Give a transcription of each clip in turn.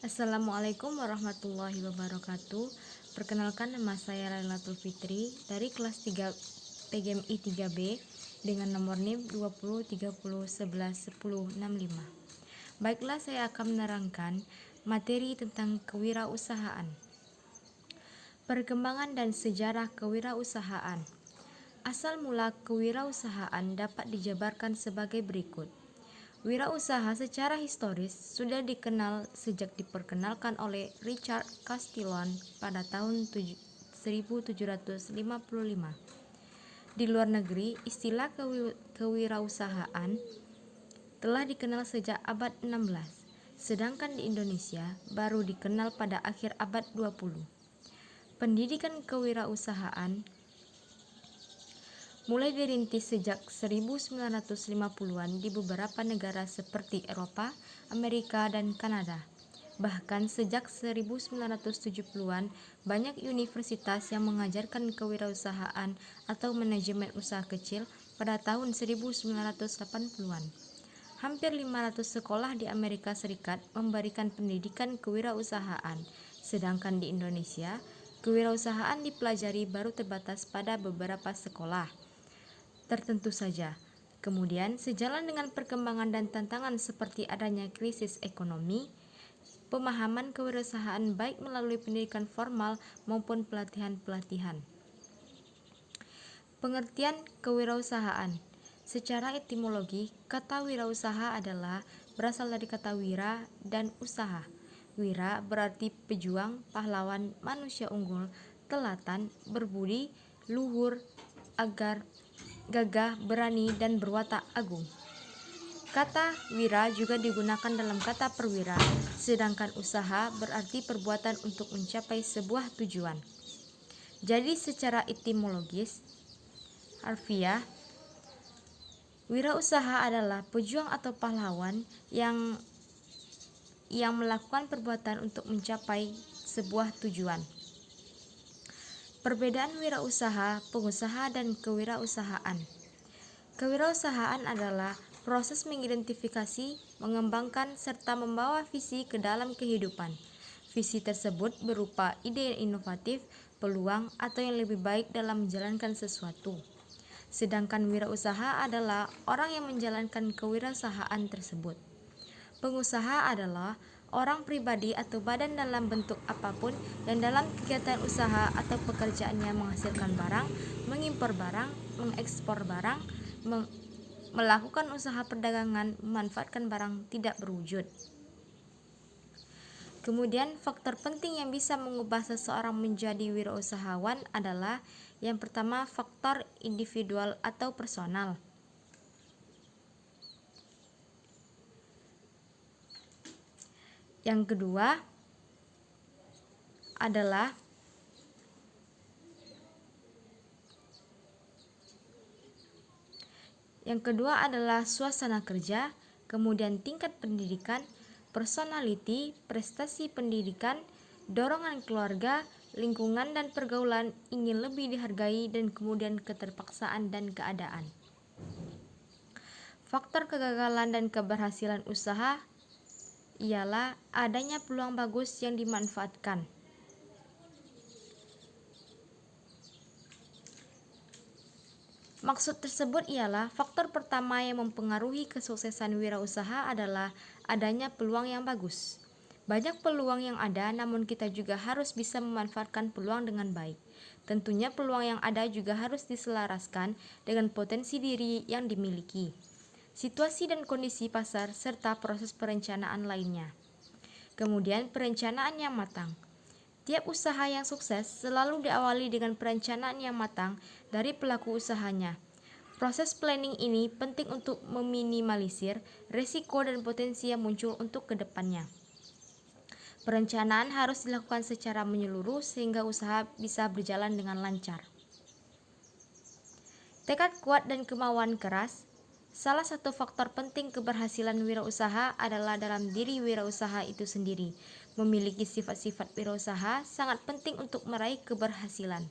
Assalamualaikum warahmatullahi wabarakatuh. Perkenalkan, nama saya Lailatul Fitri dari kelas 3 PGMI 3B dengan nomor NIM 2030111065. Baiklah, saya akan menerangkan materi tentang kewirausahaan. Perkembangan dan sejarah kewirausahaan. Asal mula kewirausahaan dapat dijabarkan sebagai berikut. Wirausaha secara historis sudah dikenal sejak diperkenalkan oleh Richard Castillon pada tahun 1755. Di luar negeri, istilah kewirausahaan telah dikenal sejak abad 16, sedangkan di Indonesia baru dikenal pada akhir abad 20. Pendidikan kewirausahaan mulai dirintis sejak 1950-an di beberapa negara seperti Eropa, Amerika, dan Kanada. Bahkan sejak 1970-an, banyak universitas yang mengajarkan kewirausahaan atau manajemen usaha kecil pada tahun 1980-an. Hampir 500 sekolah di Amerika Serikat memberikan pendidikan kewirausahaan, sedangkan di Indonesia, kewirausahaan dipelajari baru terbatas pada beberapa sekolah tertentu saja. Kemudian, sejalan dengan perkembangan dan tantangan seperti adanya krisis ekonomi, pemahaman kewirausahaan baik melalui pendidikan formal maupun pelatihan-pelatihan. Pengertian kewirausahaan. Secara etimologi, kata wirausaha adalah berasal dari kata wira dan usaha. Wira berarti pejuang, pahlawan, manusia unggul, telatan, berbudi, luhur, agar, gagah, berani, dan berwatak agung. Kata wira juga digunakan dalam kata perwira, sedangkan usaha berarti perbuatan untuk mencapai sebuah tujuan. Jadi secara etimologis, harfiah, wirausaha adalah pejuang atau pahlawan yang melakukan perbuatan untuk mencapai sebuah tujuan. Perbedaan wirausaha, pengusaha, dan kewirausahaan. Kewirausahaan adalah proses mengidentifikasi, mengembangkan, serta membawa visi ke dalam kehidupan. Visi tersebut berupa ide inovatif, peluang, atau yang lebih baik dalam menjalankan sesuatu. Sedangkan wirausaha adalah orang yang menjalankan kewirausahaan tersebut. Pengusaha adalah orang pribadi atau badan dalam bentuk apapun yang dalam kegiatan usaha atau pekerjaannya menghasilkan barang, mengimpor barang, mengekspor barang, melakukan usaha perdagangan, memanfaatkan barang tidak berwujud. Kemudian faktor penting yang bisa mengubah seseorang menjadi wirausahawan adalah yang pertama, faktor individual atau personal. Yang kedua adalah suasana kerja, kemudian tingkat pendidikan, personality, prestasi pendidikan, dorongan keluarga, lingkungan dan pergaulan, ingin lebih dihargai, dan kemudian keterpaksaan dan keadaan. Faktor kegagalan dan keberhasilan usaha ialah adanya peluang bagus yang dimanfaatkan. Maksud tersebut ialah faktor pertama yang mempengaruhi kesuksesan wirausaha adalah adanya peluang yang bagus. Banyak peluang yang ada, namun kita juga harus bisa memanfaatkan peluang dengan baik. Tentunya peluang yang ada juga harus diselaraskan dengan potensi diri yang dimiliki, situasi dan kondisi pasar, serta proses perencanaan lainnya. Kemudian perencanaan yang matang. Tiap usaha yang sukses selalu diawali dengan perencanaan yang matang dari pelaku usahanya. Proses planning ini penting untuk meminimalisir risiko dan potensi yang muncul untuk kedepannya. Perencanaan harus dilakukan secara menyeluruh sehingga usaha bisa berjalan dengan lancar. Tekad kuat dan kemauan keras. Salah satu faktor penting keberhasilan wirausaha adalah dalam diri wirausaha itu sendiri. Memiliki sifat-sifat wirausaha sangat penting untuk meraih keberhasilan.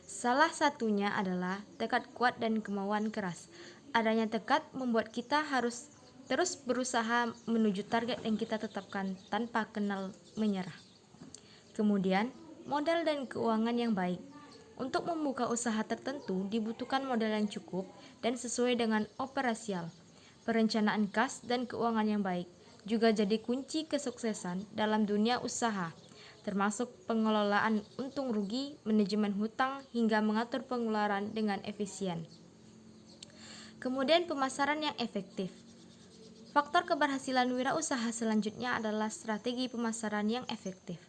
Salah satunya adalah tekad kuat dan kemauan keras. Adanya tekad membuat kita harus terus berusaha menuju target yang kita tetapkan tanpa kenal menyerah. Kemudian, modal dan keuangan yang baik. Untuk membuka usaha tertentu dibutuhkan modal yang cukup dan sesuai dengan operasial. Perencanaan kas dan keuangan yang baik juga jadi kunci kesuksesan dalam dunia usaha, termasuk pengelolaan untung rugi, manajemen hutang, hingga mengatur pengeluaran dengan efisien. Kemudian pemasaran yang efektif. Faktor keberhasilan wirausaha selanjutnya adalah strategi pemasaran yang efektif.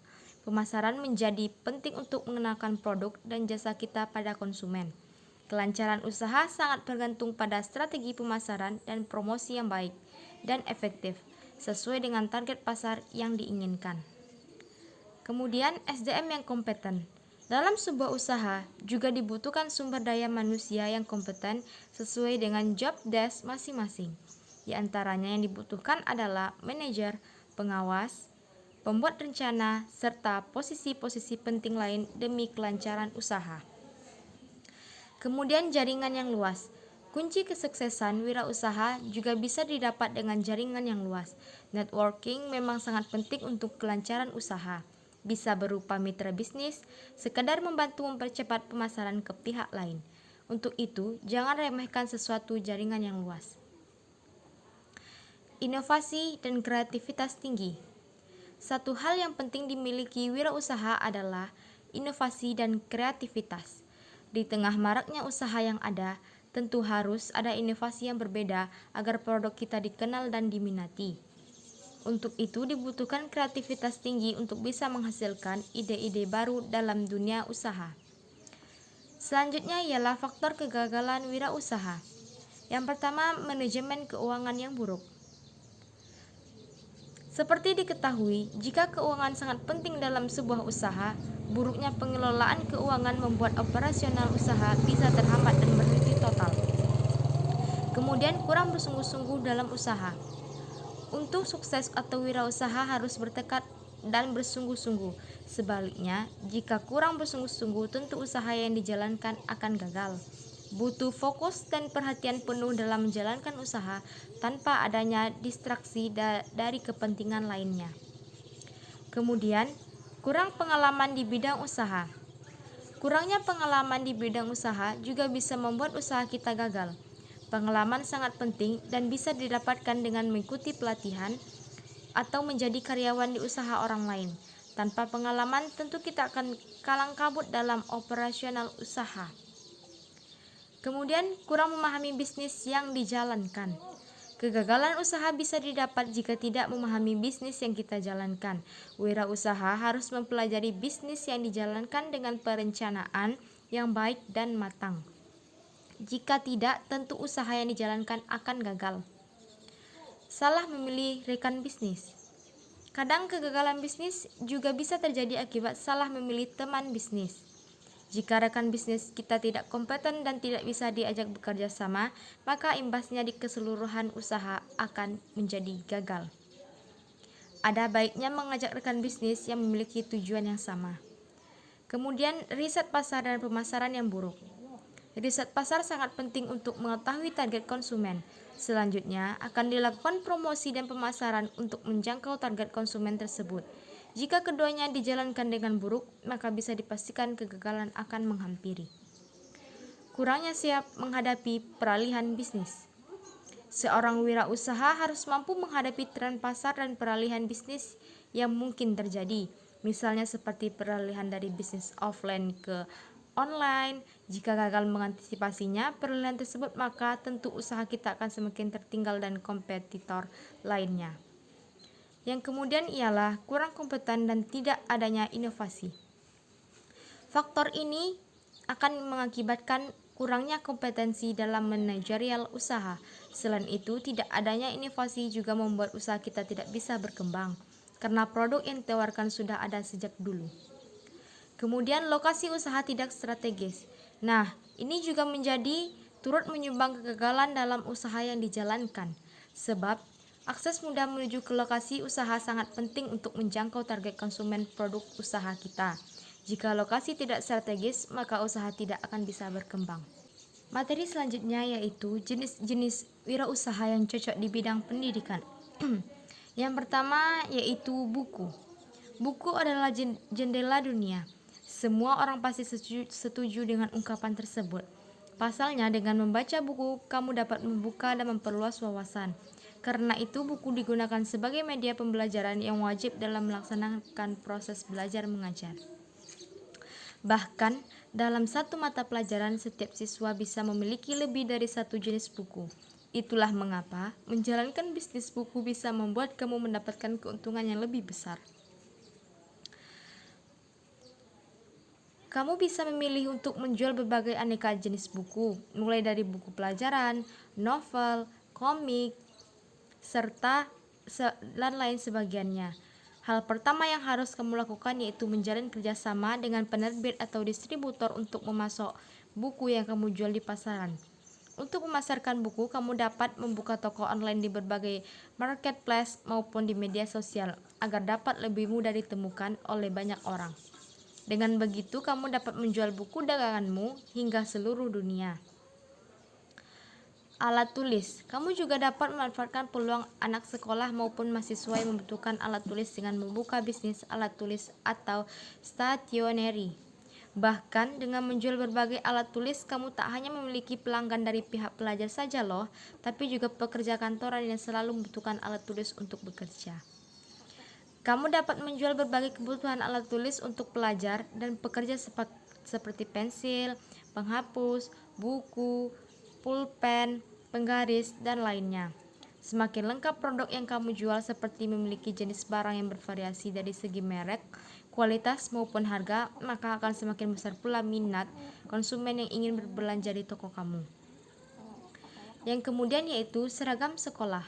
Pemasaran menjadi penting untuk mengenalkan produk dan jasa kita pada konsumen. Kelancaran usaha sangat bergantung pada strategi pemasaran dan promosi yang baik dan efektif, sesuai dengan target pasar yang diinginkan. Kemudian SDM yang kompeten. Dalam sebuah usaha juga dibutuhkan sumber daya manusia yang kompeten sesuai dengan job desk masing-masing. Di antaranya yang dibutuhkan adalah manajer, pengawas, pembuat rencana, serta posisi-posisi penting lain demi kelancaran usaha. Kemudian jaringan yang luas. Kunci kesuksesan wirausaha juga bisa didapat dengan jaringan yang luas. Networking memang sangat penting untuk kelancaran usaha. Bisa berupa mitra bisnis, sekadar membantu mempercepat pemasaran ke pihak lain. Untuk itu, jangan remehkan sesuatu jaringan yang luas. Inovasi dan kreativitas tinggi. Satu hal yang penting dimiliki wirausaha adalah inovasi dan kreativitas. Di tengah maraknya usaha yang ada, tentu harus ada inovasi yang berbeda agar produk kita dikenal dan diminati. Untuk itu dibutuhkan kreativitas tinggi untuk bisa menghasilkan ide-ide baru dalam dunia usaha. Selanjutnya ialah faktor kegagalan wirausaha. Yang pertama, manajemen keuangan yang buruk. Seperti diketahui, jika keuangan sangat penting dalam sebuah usaha, buruknya pengelolaan keuangan membuat operasional usaha bisa terhambat dan berhenti total. Kemudian kurang bersungguh-sungguh dalam usaha. Untuk sukses atau wirausaha harus bertekad dan bersungguh-sungguh. Sebaliknya, jika kurang bersungguh-sungguh, tentu usaha yang dijalankan akan gagal. Butuh fokus dan perhatian penuh dalam menjalankan usaha tanpa adanya distraksi dari kepentingan lainnya. Kemudian, kurang pengalaman di bidang usaha. Kurangnya pengalaman di bidang usaha juga bisa membuat usaha kita gagal. Pengalaman sangat penting dan bisa didapatkan dengan mengikuti pelatihan atau menjadi karyawan di usaha orang lain. Tanpa pengalaman, tentu kita akan kalang kabut dalam operasional usaha. Kemudian, kurang memahami bisnis yang dijalankan. Kegagalan usaha bisa didapat jika tidak memahami bisnis yang kita jalankan. Wirausaha harus mempelajari bisnis yang dijalankan dengan perencanaan yang baik dan matang. Jika tidak, tentu usaha yang dijalankan akan gagal. Salah memilih rekan bisnis. Kadang kegagalan bisnis juga bisa terjadi akibat salah memilih teman bisnis. Jika rekan bisnis kita tidak kompeten dan tidak bisa diajak bekerja sama, maka imbasnya di keseluruhan usaha akan menjadi gagal. Ada baiknya mengajak rekan bisnis yang memiliki tujuan yang sama. Kemudian, riset pasar dan pemasaran yang buruk. Riset pasar sangat penting untuk mengetahui target konsumen. Selanjutnya, akan dilakukan promosi dan pemasaran untuk menjangkau target konsumen tersebut. Jika keduanya dijalankan dengan buruk, maka bisa dipastikan kegagalan akan menghampiri. Kurangnya siap menghadapi peralihan bisnis. Seorang wirausaha harus mampu menghadapi tren pasar dan peralihan bisnis yang mungkin terjadi. Misalnya seperti peralihan dari bisnis offline ke online. Jika gagal mengantisipasinya peralihan tersebut, maka tentu usaha kita akan semakin tertinggal dan kompetitor lainnya. Yang kemudian ialah kurang kompeten dan tidak adanya inovasi. Faktor ini akan mengakibatkan kurangnya kompetensi dalam manajerial usaha. Selain itu, tidak adanya inovasi juga membuat usaha kita tidak bisa berkembang, karena produk yang ditawarkan sudah ada sejak dulu. Kemudian lokasi usaha tidak strategis. Nah, ini juga menjadi turut menyumbang kegagalan dalam usaha yang dijalankan. Sebab, akses mudah menuju ke lokasi usaha sangat penting untuk menjangkau target konsumen produk usaha kita. Jika lokasi tidak strategis, maka usaha tidak akan bisa berkembang. Materi selanjutnya yaitu jenis-jenis wirausaha yang cocok di bidang pendidikan. Yang pertama yaitu buku. Buku adalah jendela dunia. Semua orang pasti setuju dengan ungkapan tersebut. Pasalnya, dengan membaca buku, kamu dapat membuka dan memperluas wawasan. Karena itu, buku digunakan sebagai media pembelajaran yang wajib dalam melaksanakan proses belajar mengajar. Bahkan, dalam satu mata pelajaran, setiap siswa bisa memiliki lebih dari satu jenis buku. Itulah mengapa menjalankan bisnis buku bisa membuat kamu mendapatkan keuntungan yang lebih besar. Kamu bisa memilih untuk menjual berbagai aneka jenis buku, mulai dari buku pelajaran, novel, komik, serta dan lain sebagainya. Hal pertama yang harus kamu lakukan yaitu menjalin kerjasama dengan penerbit atau distributor untuk memasok buku yang kamu jual di pasaran. Untuk memasarkan buku, kamu dapat membuka toko online di berbagai marketplace maupun di media sosial agar dapat lebih mudah ditemukan oleh banyak orang. Dengan begitu, kamu dapat menjual buku daganganmu hingga seluruh dunia. Alat tulis. Kamu juga dapat memanfaatkan peluang anak sekolah maupun mahasiswa yang membutuhkan alat tulis dengan membuka bisnis alat tulis atau stationery. Bahkan dengan menjual berbagai alat tulis, kamu tak hanya memiliki pelanggan dari pihak pelajar saja loh, tapi juga pekerja kantoran yang selalu membutuhkan alat tulis untuk bekerja. Kamu dapat menjual berbagai kebutuhan alat tulis untuk pelajar dan pekerja seperti pensil, penghapus, buku, pulpen, penggaris, dan lainnya. Semakin lengkap produk yang kamu jual seperti memiliki jenis barang yang bervariasi dari segi merek, kualitas maupun harga, maka akan semakin besar pula minat konsumen yang ingin berbelanja di toko kamu. Yang kemudian yaitu seragam sekolah.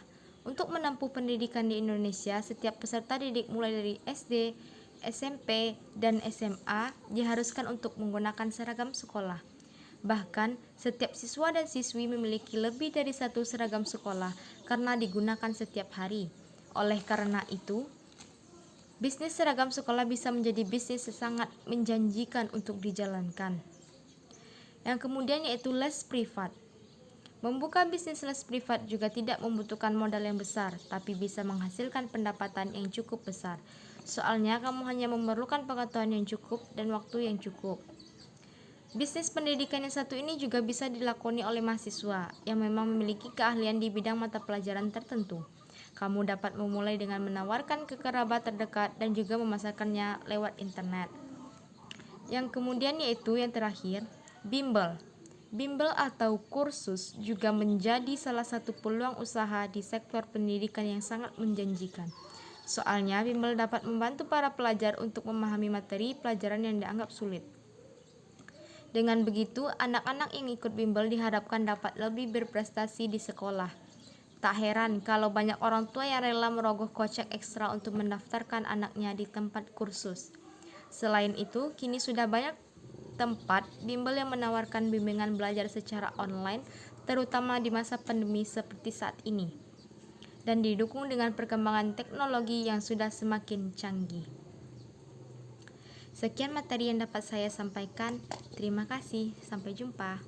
Untuk menempuh pendidikan di Indonesia, setiap peserta didik mulai dari SD, SMP, dan SMA diharuskan untuk menggunakan seragam sekolah. Bahkan, setiap siswa dan siswi memiliki lebih dari satu seragam sekolah karena digunakan setiap hari. Oleh karena itu, bisnis seragam sekolah bisa menjadi bisnis yang sangat menjanjikan untuk dijalankan. Yang kemudian yaitu les privat. Membuka bisnis les privat juga tidak membutuhkan modal yang besar, tapi bisa menghasilkan pendapatan yang cukup besar. Soalnya kamu hanya memerlukan pengetahuan yang cukup dan waktu yang cukup. Bisnis pendidikan yang satu ini juga bisa dilakoni oleh mahasiswa yang memang memiliki keahlian di bidang mata pelajaran tertentu. Kamu dapat memulai dengan menawarkan ke kerabat terdekat dan juga memasarkannya lewat internet. Yang kemudian yaitu yang terakhir, bimbel. Bimbel atau kursus juga menjadi salah satu peluang usaha di sektor pendidikan yang sangat menjanjikan. Soalnya bimbel dapat membantu para pelajar untuk memahami materi pelajaran yang dianggap sulit. Dengan begitu, anak-anak yang ikut bimbel diharapkan dapat lebih berprestasi di sekolah. Tak heran kalau banyak orang tua yang rela merogoh kocek ekstra untuk mendaftarkan anaknya di tempat kursus. Selain itu, kini sudah banyak tempat bimbel yang menawarkan bimbingan belajar secara online, terutama di masa pandemi seperti saat ini, dan didukung dengan perkembangan teknologi yang sudah semakin canggih. Sekian materi yang dapat saya sampaikan. Terima kasih. Sampai jumpa.